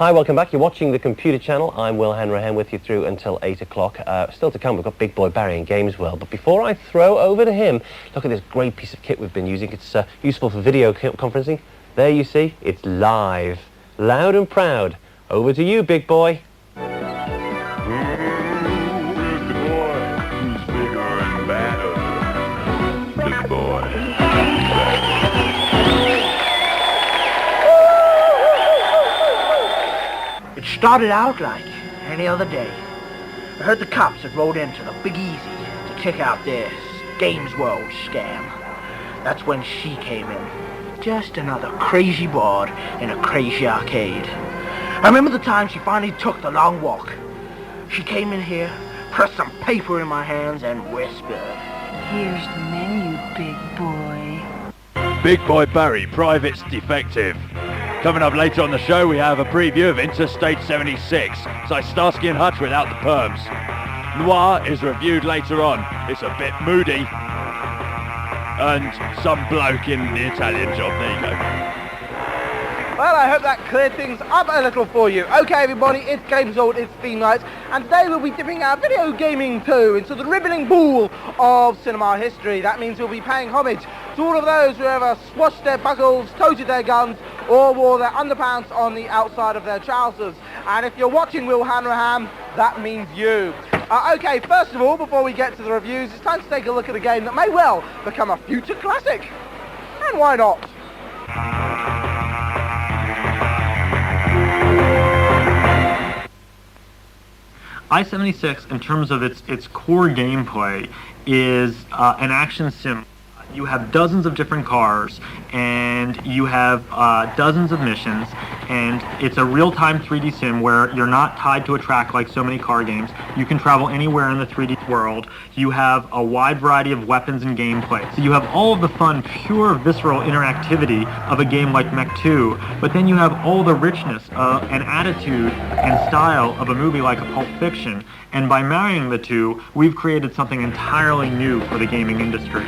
Hi, welcome back. You're watching the Computer Channel. I'm Will Hanrahan with you through until 8 o'clock. Still to come, we've got Big Boy Barry in Games World. But before I throw over to him, look at this great piece of kit we've been using. It's useful for video conferencing. There you see, it's live. Loud and proud. Over to you, Big Boy. Who's the boy? Who's bigger and badder? Big boy. It started out like any other day. I heard the cops had rolled into the Big Easy to check out their Games World scam. That's when she came in. Just another crazy broad in a crazy arcade. I remember the time she finally took the long walk. She came in here, pressed some paper in my hands, and whispered, "Here's the menu, big boy." Big Boy Barry, Private's Defective. Coming up later on the show, we have a preview of Interstate 76. It's like Starsky and Hutch without the perms. Noir is reviewed later on. It's a bit moody. And some bloke in the Italian job. There you go. Well, I hope that cleared things up a little for you. Okay, everybody, it's Games World, it's theme night, and today we'll be dipping our video gaming toe into the riveting pool of cinema history. That means we'll be paying homage to all of those who ever swashed their buckles, toted their guns, or wore their underpants on the outside of their trousers. And if you're watching Will Hanrahan, that means you. Okay, first of all, before we get to the reviews, it's time to take a look at a game that may well become a future classic. And why not? I-76, in terms of its core gameplay, is an action sim. You have dozens of different cars, and you have dozens of missions, and it's a real-time 3D sim where you're not tied to a track like so many car games. You can travel anywhere in the 3D world. You have a wide variety of weapons and gameplay. So you have all of the fun, pure, visceral interactivity of a game like Mech 2, but then you have all the richness and attitude and style of a movie like a Pulp Fiction, and by marrying the two, we've created something entirely new for the gaming industry.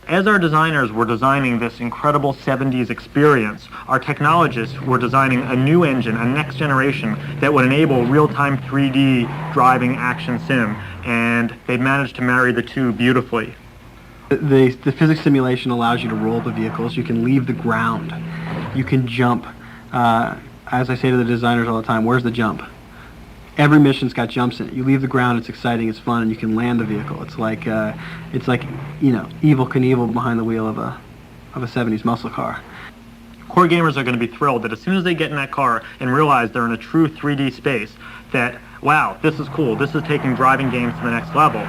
As our designers were designing this incredible 70s experience, our technologists were designing a new engine, a next generation, that would enable real-time 3D driving action sim, and they've managed to marry the two beautifully. The physics simulation allows you to roll the vehicles. You can leave the ground. You can jump. As I say to the designers all the time, where's the jump? Every mission's got jumps in it. You leave the ground, it's exciting, it's fun, and you can land the vehicle. It's like Evel Knievel behind the wheel of a 70s muscle car. Core gamers are going to be thrilled that as soon as they get in that car and realize they're in a true 3D space, that, wow, this is cool, this is taking driving games to the next level.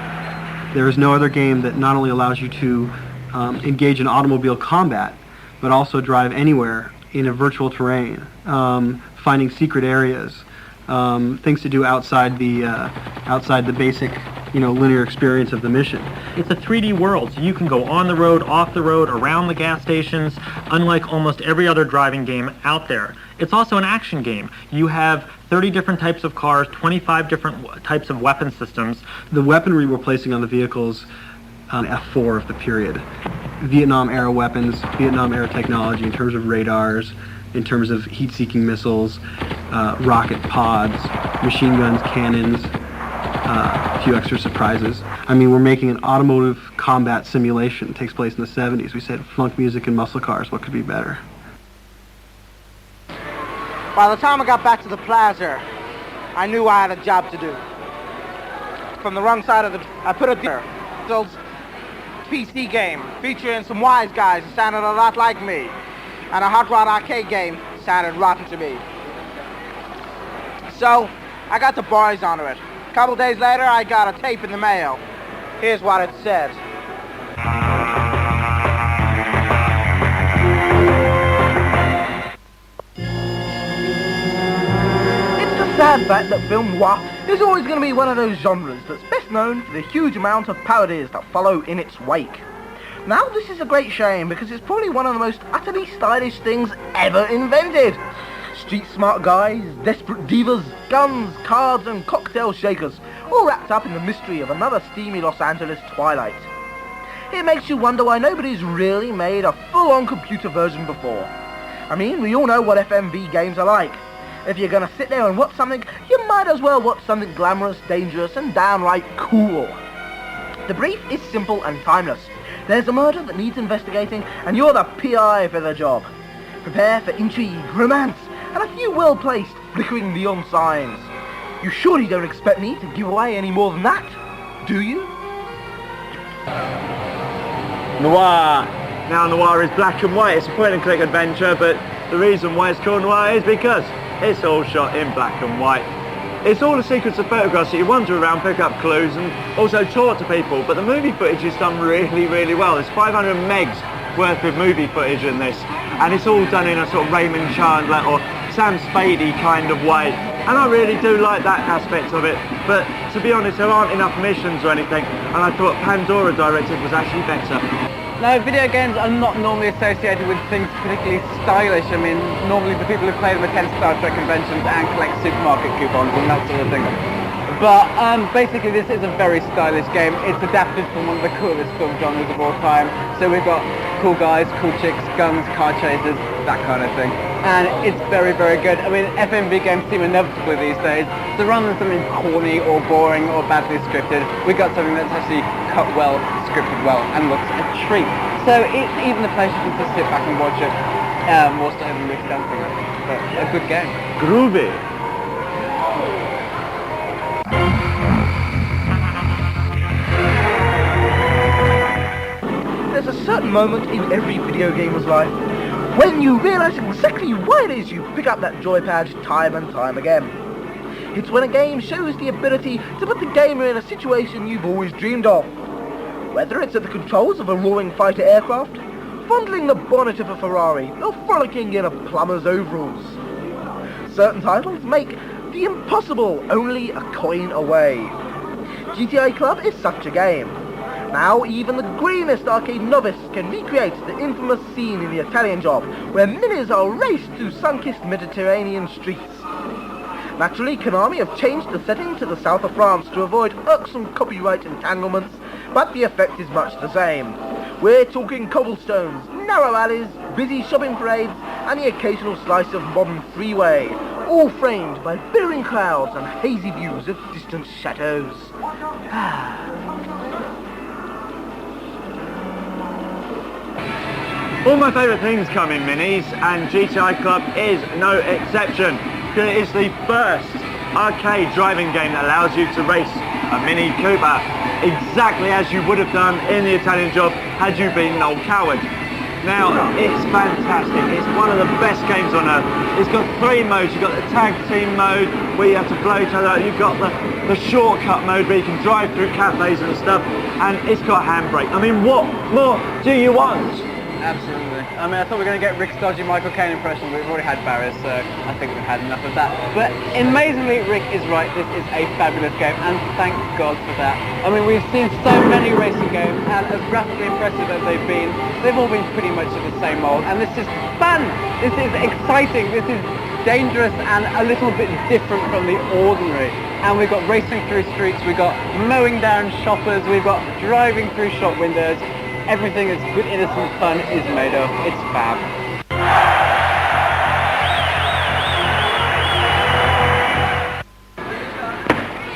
There is no other game that not only allows you to engage in automobile combat, but also drive anywhere in a virtual terrain, finding secret areas, things to do outside the basic, linear experience of the mission. It's a 3D world, so you can go on the road, off the road, around the gas stations, unlike almost every other driving game out there. It's also an action game. You have 30 different types of cars, 25 different types of weapon systems. The weaponry we're placing on the vehicles on F4 of the period. Vietnam-era weapons, Vietnam-era technology in terms of radars, in terms of heat-seeking missiles, rocket pods, machine guns, cannons, a few extra surprises. I mean, we're making an automotive combat simulation. It takes place in the 70s. We said funk music and muscle cars. What could be better? By the time I got back to the plaza, I knew I had a job to do. From the wrong side of I put it there. PC game featuring some wise guys who sounded a lot like me, and a Hot Rod arcade game sounded rotten to me. So I got the boys onto it. A couple days later, I got a tape in the mail. Here's what it said. It's the sad fact that film noir is always going to be one of those genres that's best known for the huge amount of parodies that follow in its wake. Now, this is a great shame because it's probably one of the most utterly stylish things ever invented. Street smart guys, desperate divas, guns, cards and cocktail shakers, all wrapped up in the mystery of another steamy Los Angeles twilight. It makes you wonder why nobody's really made a full-on computer version before. I mean, we all know what FMV games are like. If you're gonna sit there and watch something, you might as well watch something glamorous, dangerous, and downright cool. The brief is simple and timeless. There's a murder that needs investigating, and you're the PI for the job. Prepare for intrigue, romance, and a few well-placed flickering neon signs. You surely don't expect me to give away any more than that, do you? Noir. Now Noir is black and white. It's a point and click adventure, but the reason why it's called Noir is because it's all shot in black and white. It's all a sequence of photographs that you wander around, pick up clues, and also talk to people. But the movie footage is done really, really well. There's 500 megs worth of movie footage in this, and it's all done in a sort of Raymond Chandler or Sam Spadey kind of way. And I really do like that aspect of it. But to be honest, there aren't enough missions or anything, and I thought Pandora Directive was actually better. Now, video games are not normally associated with things particularly stylish. I mean, normally the people who play them attend Star Trek conventions and collect supermarket coupons and that sort of thing. But basically this is a very stylish game. It's adapted from one of the coolest film genres of all time. So we've got cool guys, cool chicks, guns, car chases, that kind of thing. And it's very, very good. I mean, FMV games seem inevitable these days. So rather than something corny or boring or badly scripted, we got something that's actually cut well, scripted well, and looks a treat. So it's even a pleasure to just sit back and watch it. More so than Rick's dancing, I think. But a good game. Groovy. There's a certain moment in every video gamer's life when you realise exactly why it is you pick up that joypad time and time again. It's when a game shows the ability to put the gamer in a situation you've always dreamed of. Whether it's at the controls of a roaring fighter aircraft, fondling the bonnet of a Ferrari, or frolicking in a plumber's overalls. Certain titles make the impossible only a coin away. GTA Club is such a game. Now even the greenest arcade novice can recreate the infamous scene in the Italian Job, where minis are raced through sun-kissed Mediterranean streets. Naturally, Konami have changed the setting to the south of France to avoid irksome copyright entanglements, but the effect is much the same. We're talking cobblestones, narrow alleys, busy shopping parades, and the occasional slice of modern freeway, all framed by billowing clouds and hazy views of distant chateaus. All my favourite things come in minis, and GTI Club is no exception. It is the first arcade driving game that allows you to race a Mini Cooper exactly as you would have done in the Italian Job had you been Noel Coward. Now, it's fantastic. It's one of the best games on earth. It's got 3 modes. You've got the tag team mode where you have to blow each other out. You've got the shortcut mode where you can drive through cafes and stuff, and it's got handbrake. I mean, what more do you want? Absolutely. I mean, I thought we were going to get Rick's dodgy Michael Caine impression, but we've already had Barry's, so I think we've had enough of that. But amazingly, Rick is right. This is a fabulous game, and thank God for that. I mean, we've seen so many racing games, and as graphically impressive as they've all been pretty much of the same mold. And this is fun. This is exciting. This is dangerous and a little bit different from the ordinary. And we've got racing through streets. We've got mowing down shoppers. We've got driving through shop windows. Everything that's good, innocent fun is made of. It's fab.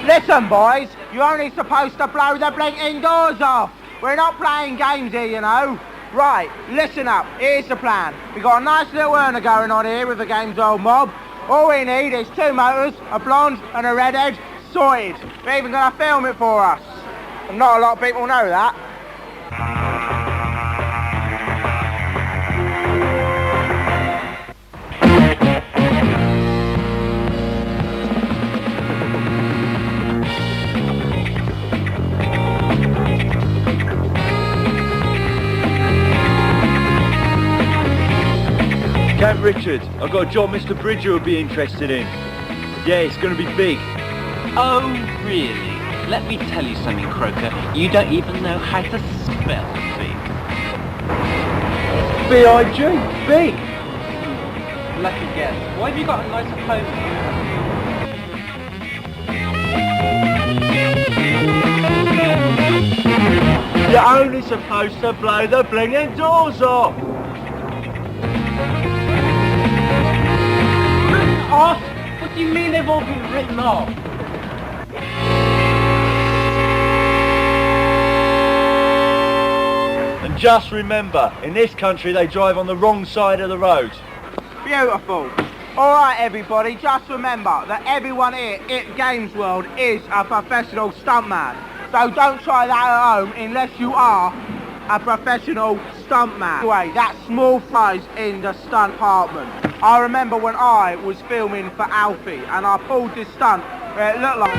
Listen, boys, you're only supposed to blow the blinking doors off. We're not playing games here, you know. Right, listen up. Here's the plan. We've got a nice little earner going on here with the game's old mob. All we need is 2 motors, a blonde and a redhead, sorted. We're even going to film it for us. And not a lot of people know that. Camp Richard, I've got a job Mr. Bridger would be interested in. Yeah, it's going to be big. Oh, really? Let me tell you something, Croker. You don't even know how to spell big. B-I-G, big. Lucky guess. Why have you got a nicer clothes than you? You're only supposed to blow the blinking doors off. Off do you mean they've all been written off? And just remember, in this country they drive on the wrong side of the road. Beautiful. Alright everybody, just remember that everyone here at Games World is a professional stuntman. So don't try that at home unless you are a professional stuntman. Anyway, that small flies in the stunt department. I remember when I was filming for Alfie and I pulled this stunt where it looked like